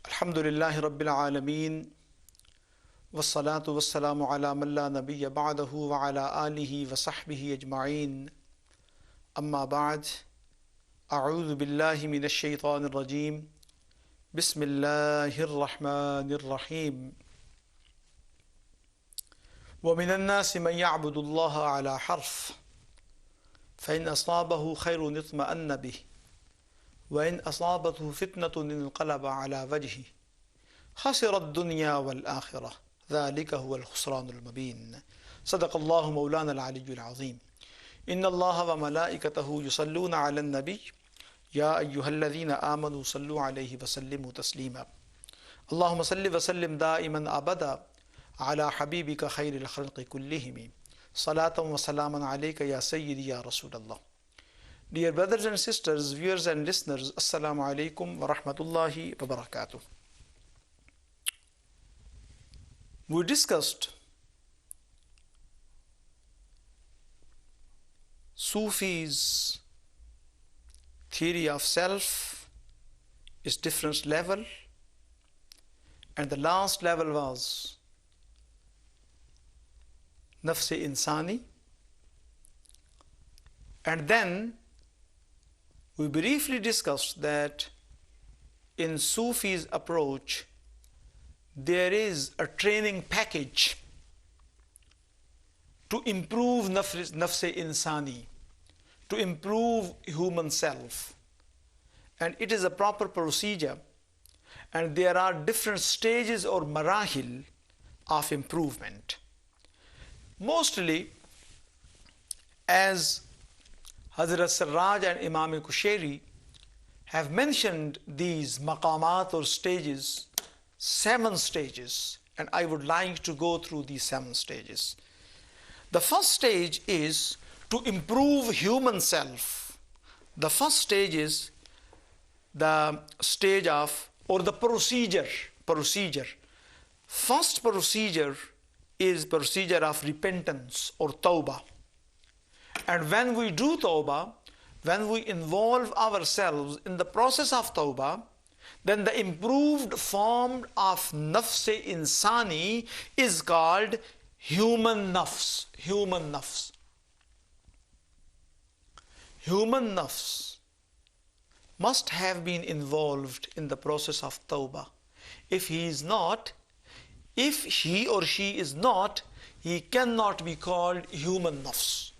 Alhamdulillah Rabbil Alameen Wassalatu wassalamu ala man la nabiyya ba'dahu wa ala alihi wa sahbihi ajma'in Amma ba'd A'udhu billahi minash shaytanir rajim Bismillahir rahmanir rahim ومن الناس من يعبد الله على حرف فإن أصابه خير اطمأن به وإن أصابته فتنة انقلب على وجهه خسر الدنيا والآخرة ذلك هو الخسران المبين صدق الله مولانا العلي العظيم إن الله وملائكته يصلون على النبي يا أيها الذين آمنوا صلوا عليه وسلموا تسليما اللهم صل وسلم دائما أبدا على حبيبك خير الخلق كلهم صلاة وسلاما عليك يا سيدي يا رسول الله. Dear brothers and sisters, viewers and listeners, Assalamu alaikum wa rahmatullahi wa barakatuh. We discussed Sufi's theory of self, its different level, and the last level was Nafs-e Insani, and then we briefly discussed that in Sufi's approach there is a training package to improve Nafs-e Insani, to improve human self, and it is a proper procedure, and there are different stages or marahil of improvement. Mostly, as Hazrat Sarraj and Imam Kushairi have mentioned these maqamat or stages, 7 stages, and I would like to go through these 7 stages. The first stage is to improve human self. The first stage is the stage of, or the procedure. First procedure is procedure of repentance or tawbah. And when we do tawbah, when we involve ourselves in the process of tawbah, then the improved form of nafs-e insani is called human nafs. Human nafs must have been involved in the process of tawbah. If he or she is not, he cannot be called human nafs.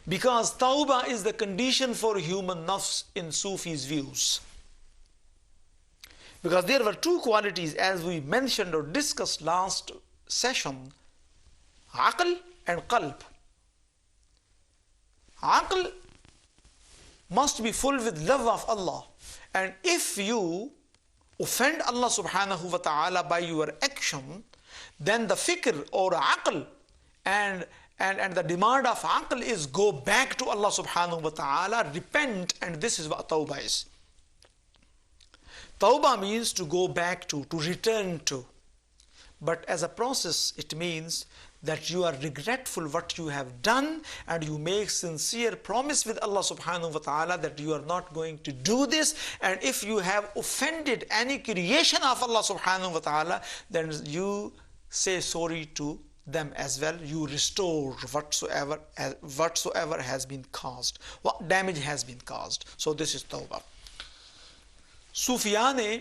Because tawbah is the condition for human nafs in Sufi's views. Because there were 2 qualities, as we mentioned or discussed last session, aql and qalb. Aql must be full with love of Allah, and if you offend Allah subhanahu wa ta'ala by your action, then the fikr or aql and the demand of aql is go back to Allah subhanahu wa ta'ala, repent, and this is what tawbah is. Tawbah means to go back to return to. But as a process, it means that you are regretful what you have done, and you make sincere promise with Allah subhanahu wa ta'ala that you are not going to do this, and if you have offended any creation of Allah subhanahu wa ta'ala, then you say sorry to them as well. You restore whatsoever has been caused, what damage has been caused. So this is tawbah. صوفیاء نے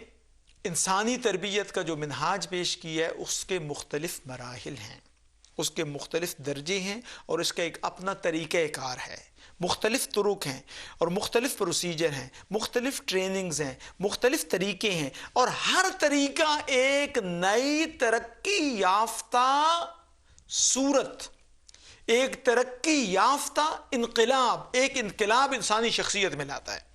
انسانی تربیت کا جو منہاج پیش کیا ہے اس کے مختلف مراحل ہیں، اس کے مختلف درجے ہیں، اور اس کا ایک اپنا طریقہ کار ہے، مختلف طرق ہیں اور مختلف پروسیجر ہیں، مختلف ٹریننگز ہیں، مختلف طریقے ہیں، اور ہر طریقہ ایک نئی ترقی یافتہ صورت، ایک ترقی یافتہ انقلاب، ایک انقلاب انسانی شخصیت میں لاتا ہے.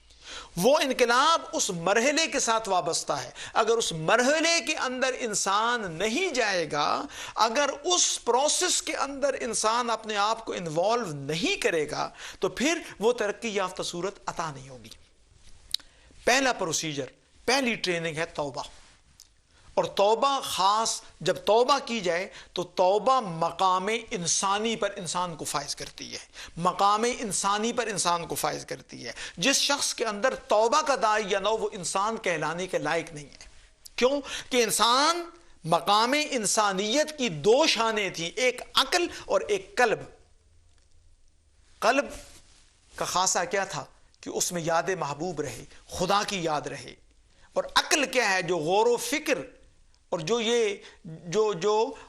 وہ انقلاب اس مرحلے کے ساتھ وابستہ ہے. اگر اس مرحلے کے اندر انسان نہیں جائے گا، اگر اس پروسیس کے اندر انسان اپنے آپ کو انوالو نہیں کرے گا، تو پھر وہ ترقی یافتہ صورت عطا نہیں ہوگی. پہلا پروسیجر، پہلی ٹریننگ ہے توبہ. اور توبہ خاص جب توبہ کی جائے تو توبہ مقام انسانی پر انسان کو فائز کرتی ہے، مقام انسانی پر انسان کو فائز کرتی ہے۔ جس شخص کے اندر توبہ کا داعیہ نہ ہو وہ انسان کہلانے کے لائق نہیں ہے۔ کیوں کہ انسان مقام انسانیت کی دو شانیں تھیں، ایک عقل اور ایک قلب۔ قلب کا خاصہ کیا تھا کہ اس میں یاد محبوب رہے، خدا کی یاد رہے، اور عقل کیا ہے جو غور و فکر اور جو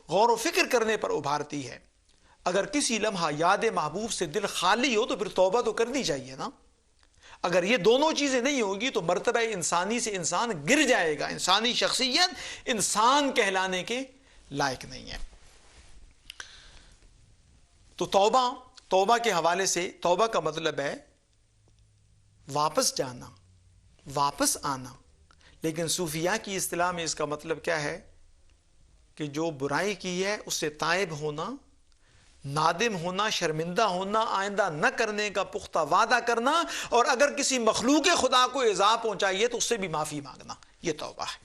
غور و فکر کرنے پر ابھارتی ہے۔ اگر کسی لمحہ یاد محبوب سے دل خالی ہو تو پھر توبہ تو کرنی چاہیے نا۔ اگر یہ دونوں چیزیں نہیں ہوگی تو مرتبہ انسانی سے انسان گر جائے گا، انسانی شخصیت انسان کہلانے کے لائق نہیں ہے۔ تو توبہ کے حوالے سے توبہ کا مطلب ہے واپس جانا، واپس آنا، لیکن صوفیاء کی اصطلاح میں اس کا مطلب کیا ہے کہ جو برائی کی ہے اس سے تائب ہونا، نادم ہونا، شرمندہ ہونا، آئندہ نہ کرنے کا پختہ وعدہ کرنا، اور اگر کسی مخلوق خدا کو ایذا پہنچائیے تو اس سے بھی معافی مانگنا، یہ توبہ ہے۔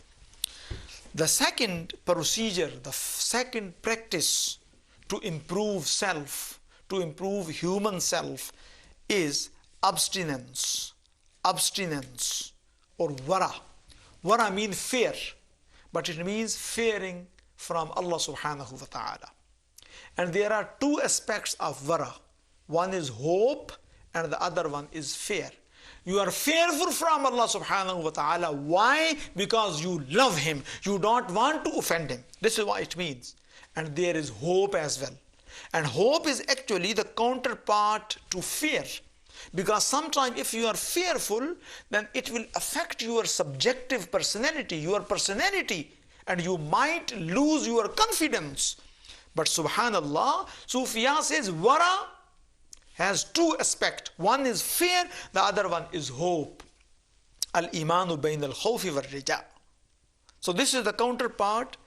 The second procedure, the second practice to improve self, to improve human self is abstinence or wara. Wara means fear, but it means fearing from Allah subhanahu wa ta'ala. And there are two aspects of wara. One is hope and the other one is fear. You are fearful from Allah subhanahu wa ta'ala. Why? Because you love Him. You don't want to offend Him. This is what it means. And there is hope as well. And hope is actually the counterpart to fear. Because sometimes if you are fearful, then it will affect your subjective personality, and you might lose your confidence. But subhanallah, Sufiya says wara has two aspects. One is fear, the other one is hope. Al-imanu bayn al-khawfi wal-rija. So this is the counterpart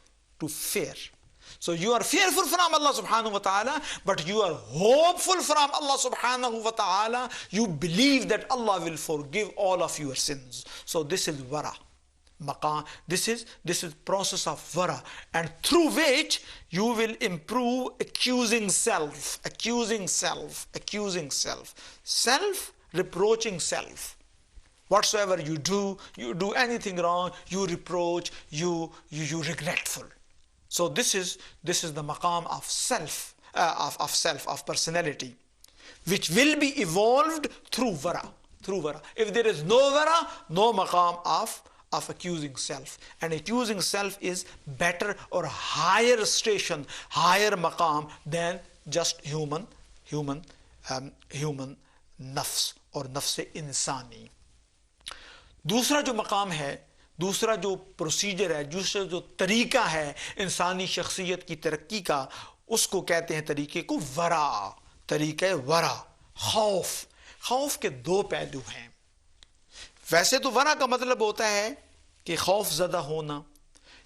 to fear. So you are fearful from Allah subhanahu wa ta'ala, but you are hopeful from Allah subhanahu wa ta'ala. You believe that Allah will forgive all of your sins. So this is wara. This is process of wara, and through which you will improve accusing self, reproaching self. Whatsoever you do anything wrong, you reproach, you regretful. So this is the maqam of self, of personality, which will be evolved through wara. If there is no wara, no maqam of accusing self. And accusing self is better or higher station, higher maqam than just human nafs or nafs insani. دوسرا جو مقام ہے، دوسرا جو procedure ہے، دوسرا جو طریقہ ہے انسانی شخصیت کی ترقی کا، اس کو کہتے ہیں طریقے کو ورا، طریقہ ورا، خوف کے دو پہلو ہیں۔ ویسے تو ورا کا مطلب ہوتا ہے کہ خوف زدہ ہونا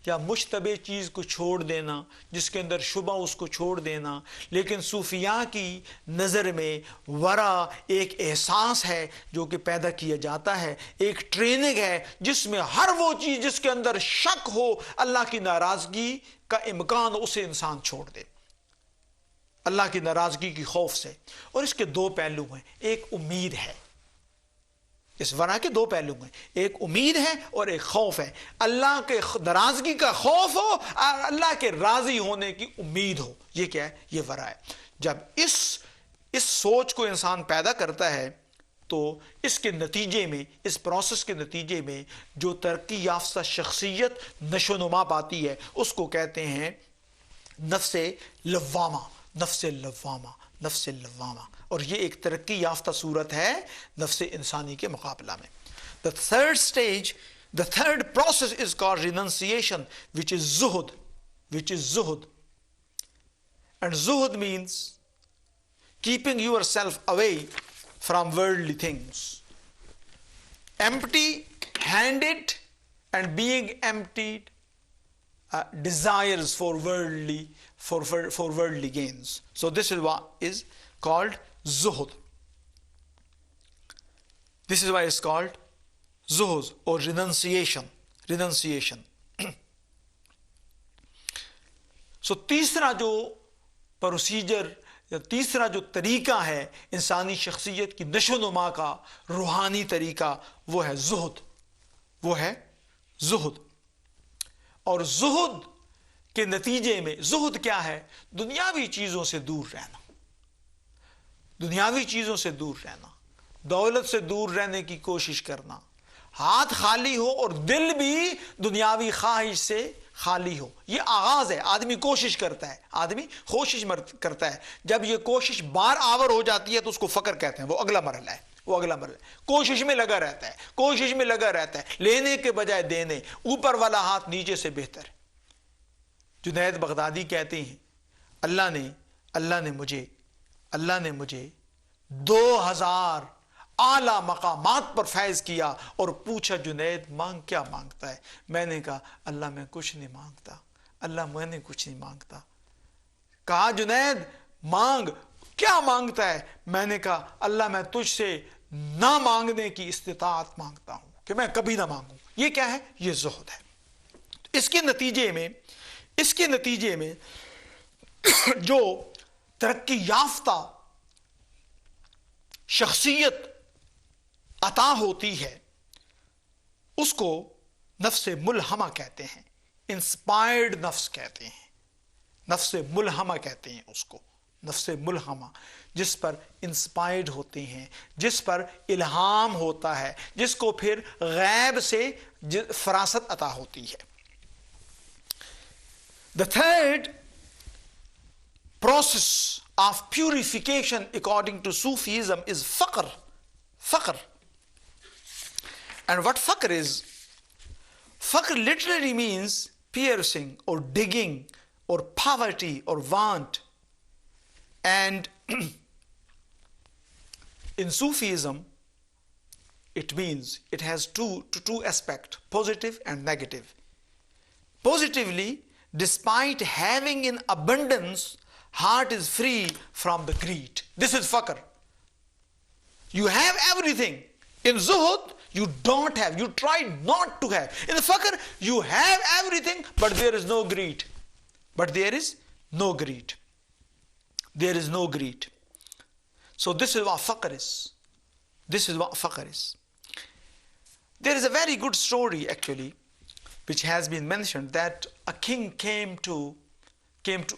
یا مشتبہ چیز کو چھوڑ دینا، جس کے اندر شبہ اس کو چھوڑ دینا، لیکن صوفیاء کی نظر میں ورا ایک احساس ہے جو کہ پیدا کیا جاتا ہے، ایک ٹریننگ ہے جس میں ہر وہ چیز جس کے اندر شک ہو، اللہ کی ناراضگی کا امکان ہو، اسے انسان چھوڑ دے اللہ کی ناراضگی کی خوف سے۔ اور اس کے دو پہلو ہیں، ایک امید ہے، اس ورا کے دو پہلو ہیں، ایک امید ہے اور ایک خوف ہے۔ اللہ کے ناراضگی کا خوف ہو اور اللہ کے راضی ہونے کی امید ہو، یہ کیا ہے؟ یہ ورا ہے۔ جب اس سوچ کو انسان پیدا کرتا ہے تو اس کے نتیجے میں، اس پروسیس کے نتیجے میں جو ترقی یافتہ شخصیت نشو و نما پاتی ہے اس کو کہتے ہیں نفس لوامہ، نفس لوامہ، اور یہ ایک ترقی یافتہ صورت ہے نفس انسانی کے مقابلہ میں۔ The third stage, the third process is called renunciation, which is zuhud. And zuhud means keeping yourself away from worldly things. Empty-handed and being emptied desires for worldly gains. So this is what is called zuhud. This is why it's called zuhud or renunciation. سو تیسرا جو procedure یا تیسرا جو طریقہ ہے انسانی شخصیت کی نشو و نما کا روحانی طریقہ، وہ ہے زہد. وہ ہے زہد. اور زہد کے نتیجے میں، زہد کیا ہے؟ دنیاوی چیزوں سے دور رہنا. دنیاوی چیزوں سے دور رہنا، دولت سے دور رہنے کی کوشش کرنا، ہاتھ خالی ہو اور دل بھی دنیاوی خواہش سے خالی ہو. یہ آغاز ہے. آدمی کوشش کرتا ہے. جب یہ کوشش بار آور ہو جاتی ہے تو اس کو فقر کہتے ہیں. وہ اگلا مرحلہ ہے. کوشش میں لگا رہتا ہے، لینے کے بجائے دینے. اوپر والا ہاتھ نیچے سے بہتر ہے. جنید بغدادی کہتے ہیں اللہ نے مجھے 2000 اعلیٰ مقامات پر فیض کیا اور پوچھا جنید کیا مانگتا ہے؟ میں نے کہا اللہ میں کچھ نہیں مانگتا. کہا جنید مانگ، کیا مانگتا ہے؟ میں نے کہا اللہ میں تجھ سے نہ مانگنے کی استطاعت مانگتا ہوں کہ میں کبھی نہ مانگوں. یہ کیا ہے؟ یہ زہد ہے. اس کے نتیجے میں جو ترقی یافتہ شخصیت عطا ہوتی ہے اس کو نفس ملہمہ کہتے ہیں. انسپائرڈ نفس کہتے ہیں. نفس ملہمہ کہتے ہیں اس کو. نفس ملہمہ، جس پر انسپائرڈ ہوتے ہیں، جس پر الہام ہوتا ہے، جس کو پھر غیب سے فراست عطا ہوتی ہے. The third process of purification according to Sufism is faqr. And what faqr is? Faqr literally means piercing or digging or poverty or want. And in Sufism, it means it has two aspects, positive and negative. Positively, despite having in abundance, heart is free from the greed. This is faqr. You have everything. In zuhud, you don't have. You try not to have. In the faqr, you have everything, but there is no greed. There is no greed. So this is what faqr is. There is a very good story actually, which has been mentioned, that a king came to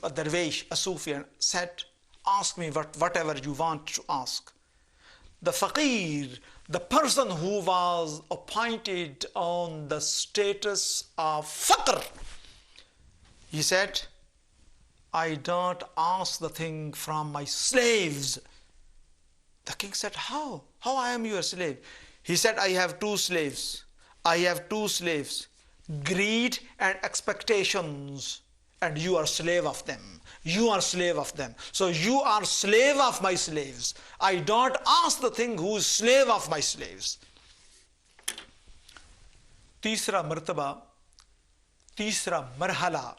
a dervish, a Sufi, and said, ask me whatever you want to ask. The faqir, the person who was appointed on the status of faqr, he said, I don't ask the thing from my slaves. The king said, how I am your slave? He said, I have two slaves, greed and expectations, and you are slave of them. So you are slave of my slaves. I don't ask the thing who is slave of my slaves. تیسرا مرتبہ، تیسرا مرحلہ،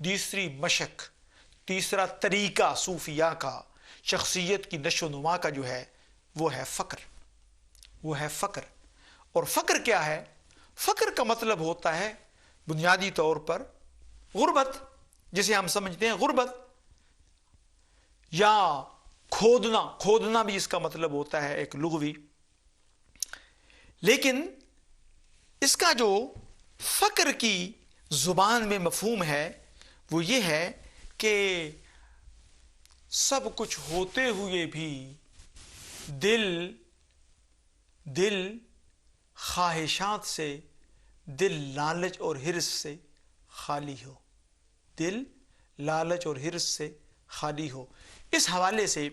تیسری مشق، تیسرا طریقہ صوفیاء کا شخصیت کی نشو و نما کا جو ہے وہ ہے فقر. اور فقر کیا ہے؟ فقر کا مطلب ہوتا ہے بنیادی طور پر غربت، جسے ہم سمجھتے ہیں غربت، یا کھودنا بھی اس کا مطلب ہوتا ہے ایک لغوی. لیکن اس کا جو فقر کی زبان میں مفہوم ہے وہ یہ ہے کہ سب کچھ ہوتے ہوئے بھی دل خواہشات سے، دل لالچ اور حرص سے خالی ہو. اس حوالے سے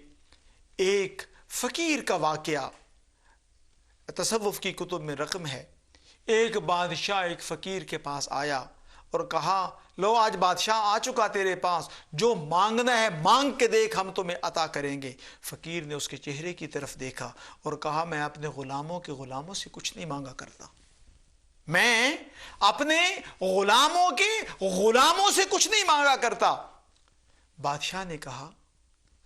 ایک فقیر کا واقعہ تصوف کی کتب میں رقم ہے. ایک بادشاہ ایک فقیر کے پاس آیا اور کہا، لو آج بادشاہ آ چکا تیرے پاس، جو مانگنا ہے مانگ کے دیکھ، ہم تمہیں عطا کریں گے. فقیر نے اس کے چہرے کی طرف دیکھا اور کہا، میں اپنے غلاموں سے کچھ نہیں مانگا کرتا. میں اپنے غلاموں سے کچھ نہیں مانگا کرتا. بادشاہ نے کہا،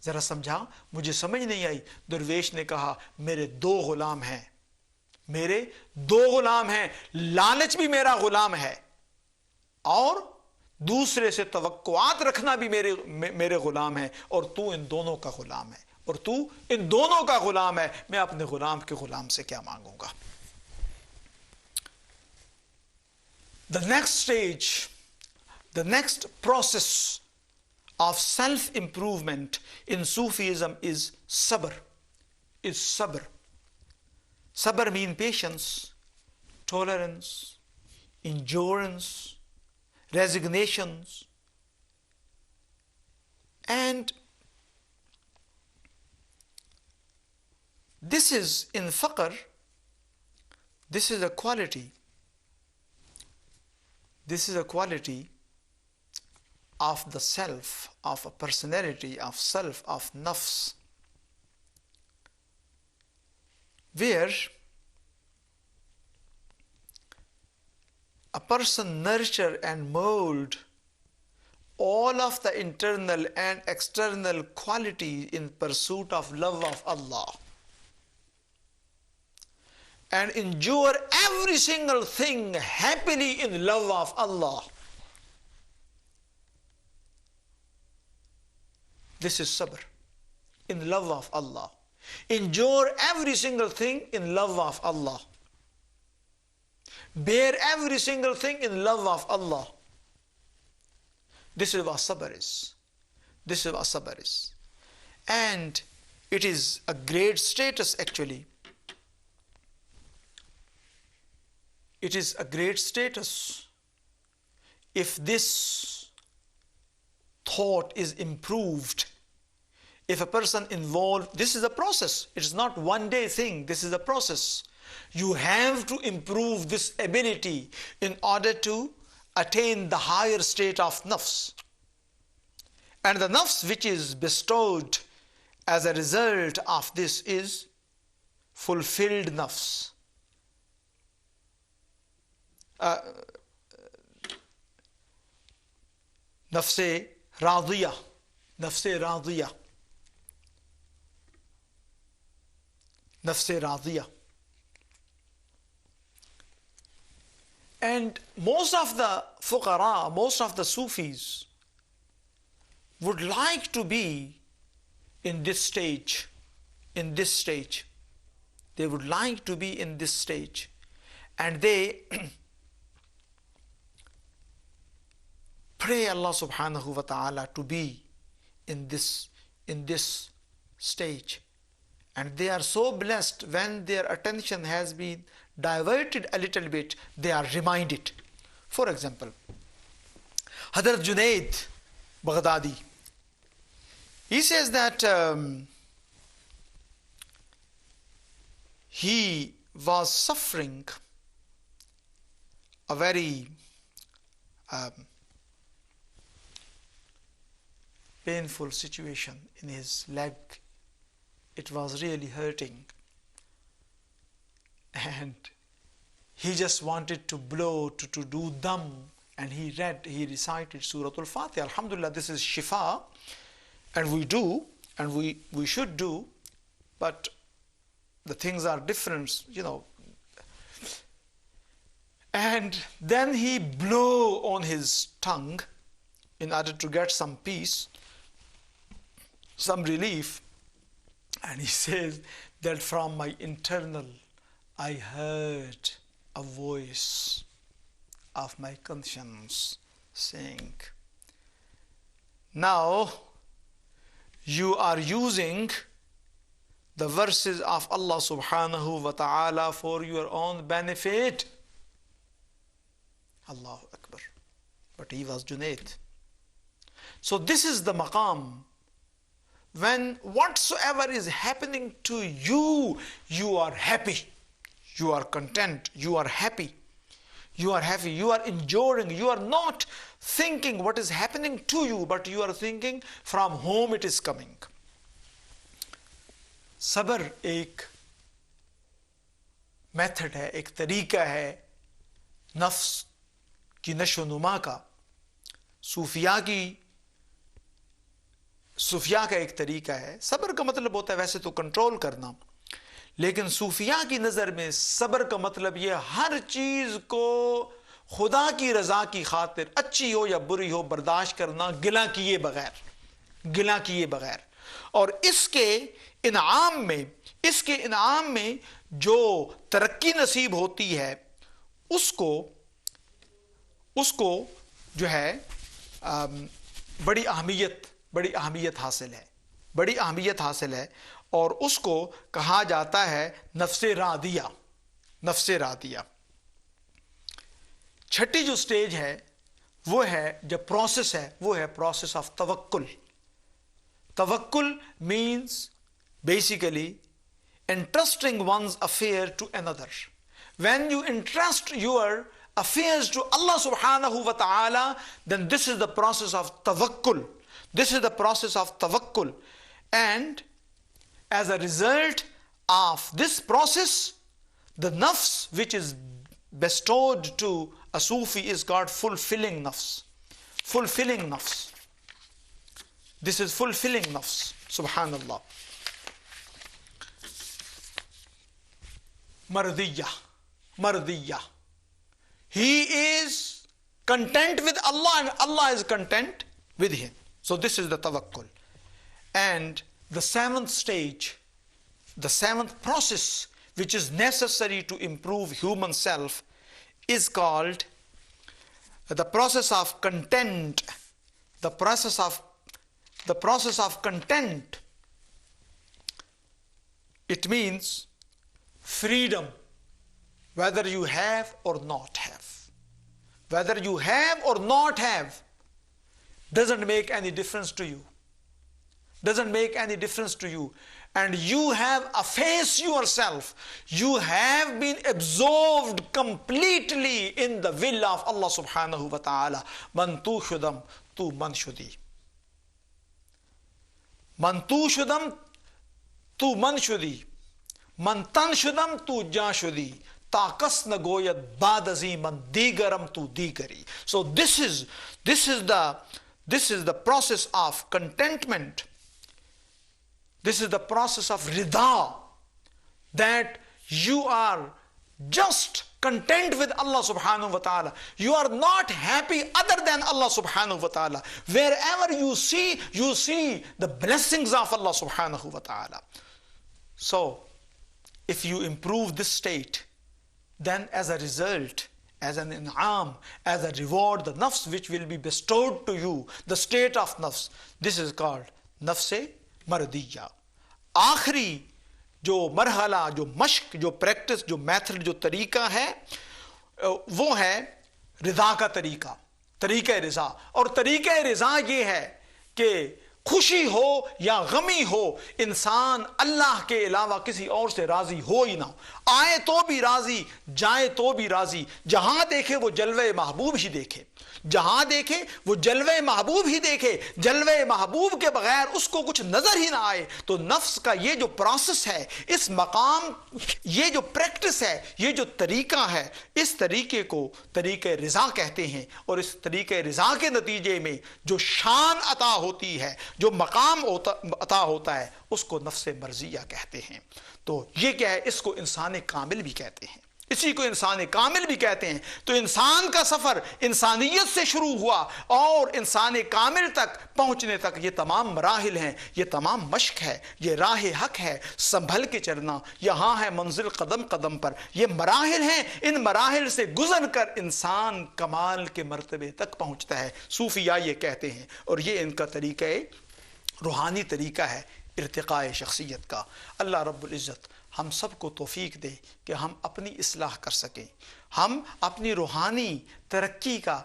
ذرا سمجھا، مجھے سمجھ نہیں آئی. درویش نے کہا، میرے دو غلام ہیں، لالچ بھی میرا غلام ہے اور دوسرے سے توقعات رکھنا بھی میرے غلام ہے، اور تو ان دونوں کا غلام ہے، اور تو ان دونوں کا غلام ہے، میں اپنے غلام کے غلام سے کیا مانگوں گا؟ The next stage, the next process of self-improvement in Sufism is sabr. Sabr means patience, tolerance, endurance, resignations, and this is in faqr, this is a quality. This is a quality of the self, of a personality, of self, of nafs, where a person nurture and mold all of the internal and external qualities in pursuit of love of Allah, and endure every single thing happily in love of Allah. This is sabr, in love of Allah. Endure every single thing in love of Allah. Bear every single thing in love of Allah. This is what sabr is. This is what sabr is. And it is a great status actually. It is a great status if this thought is improved. If a person involved, this is a process. It is not one day thing. This is a process. You have to improve this ability in order to attain the higher state of nafs. And the nafs which is bestowed as a result of this is fulfilled nafs. نفس راضیہ، نفس راضیہ، نفس Raziya. And most of the fuqara, most of the Sufis would like to be in this stage, in this stage. They would like to be in this stage, and they pray Allah subhanahu wa ta'ala to be in this stage. And they are so blessed when their attention has been diverted a little bit, they are reminded. For example, Hazrat Junaid Baghdadi, he says that he was suffering a very painful situation in his leg. It was really hurting, and he just wanted to blow, to do dam, and he recited Surah Al-Fatiha. Alhamdulillah, this is shifa, and we do, and we should do, but the things are different, you know. And then he blew on his tongue in order to get some peace, some relief, and he says that from my internal I heard a voice of my conscience saying, now you are using the verses of Allah subhanahu wa ta'ala for your own benefit. Allahu Akbar. But he was Junaid. So this is the maqam. When whatsoever is happening to you, you are happy, you are content, you are happy, you are happy, you are enjoying, you are not thinking what is happening to you, but you are thinking from whom it is coming. صبر ایک method ہے، ایک طریقہ ہے نفس کی نشو و نما کا، صوفیاء کا ایک طریقہ ہے. صبر کا مطلب ہوتا ہے ویسے تو کنٹرول کرنا، لیکن صوفیاء کی نظر میں صبر کا مطلب یہ ہر چیز کو خدا کی رضا کی خاطر اچھی ہو یا بری ہو برداشت کرنا گلا کیے بغیر. اور اس کے انعام میں جو ترقی نصیب ہوتی ہے اس کو جو ہے بڑی اہمیت حاصل ہے اور اس کو کہا جاتا ہے نفس راضیہ. چھٹی جو سٹیج ہے وہ ہے جب پروسیس ہے وہ ہے پروسیس آف توکل. توکل means basically entrusting one's affair to another. When you entrust your affairs to Allah subhanahu wa ta'ala, then this is the process of tawakkul. And as a result of this process, the nafs which is bestowed to a Sufi is called fulfilling nafs. This is fulfilling nafs. Subhanallah. Mardiyya. He is content with Allah and Allah is content with him. So this is the tawakkul. And the seventh stage, the seventh process which is necessary to improve human self is called the process of content. The process of content. It means freedom, whether you have or not have. Whether you have or not have doesn't make any difference to you. And you have effaced yourself. You have been absorbed completely in the will of Allah subhanahu wa ta'ala. Man tu shudam tu man shudi. Man tu shudam tu man shudi. Man tan shudam tu ja shudi. Takas nagoyat badazi man digaram tu digari. So this is the process of contentment. This is the process of rida, that you are just content with Allah subhanahu wa ta'ala. You are not happy other than Allah subhanahu wa ta'ala. Wherever you see the blessings of Allah subhanahu wa ta'ala. So if you improve this state, then as a result, as an in'am, as a reward, the nafs which will be bestowed to you, the state of nafs, this is called nafs مردیہ. آخری جو مرحلہ، جو مشق، جو practice, جو method, جو طریقہ ہے وہ ہے رضا کا طریقہ رضا. اور طریقہ رضا یہ ہے کہ خوشی ہو یا غمی ہو انسان اللہ کے علاوہ کسی اور سے راضی ہو ہی نہ ہو. آئے تو بھی راضی، جائے تو بھی راضی. جہاں دیکھے وہ جلوہ محبوب ہی دیکھے. جہاں دیکھے وہ جلوہ محبوب ہی دیکھے. جلوہ محبوب کے بغیر اس کو کچھ نظر ہی نہ آئے. تو نفس کا یہ جو پروسیس ہے، اس مقام، یہ جو پریکٹس ہے، یہ جو طریقہ ہے، اس طریقے کو طریقہ رضا کہتے ہیں. اور اس طریقہ رضا کے نتیجے میں جو شان عطا ہوتی ہے، جو مقام عطا ہوتا ہے، اس کو نفس مرضیہ کہتے ہیں. تو یہ کیا ہے؟ اس کو انسان کامل بھی کہتے ہیں. اسی کو انسان کامل بھی کہتے ہیں. تو انسان کا سفر انسانیت سے شروع ہوا اور انسان کامل تک پہنچنے تک یہ تمام مراحل ہیں، یہ تمام مشق ہے، یہ راہ حق ہے. سنبھل کے چلنا، یہاں ہے منزل قدم قدم پر. یہ مراحل ہیں، ان مراحل سے گزر کر انسان کمال کے مرتبے تک پہنچتا ہے. صوفیاء یہ کہتے ہیں، اور یہ ان کا طریقہ روحانی طریقہ ہے ارتقاء شخصیت کا. اللہ رب العزت ہم سب کو توفیق دے کہ ہم اپنی اصلاح کر سکیں. ہم اپنی روحانی ترقی کا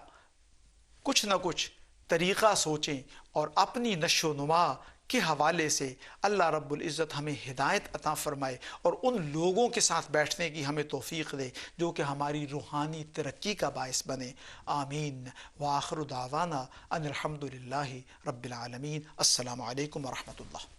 کچھ نہ کچھ طریقہ سوچیں اور اپنی نشو و نما کے حوالے سے اللہ رب العزت ہمیں ہدایت عطا فرمائے اور ان لوگوں کے ساتھ بیٹھنے کی ہمیں توفیق دے جو کہ ہماری روحانی ترقی کا باعث بنے. آمین. وآخر دعوانا ان الحمد للہ رب العالمین. السلام علیکم ورحمۃ اللہ.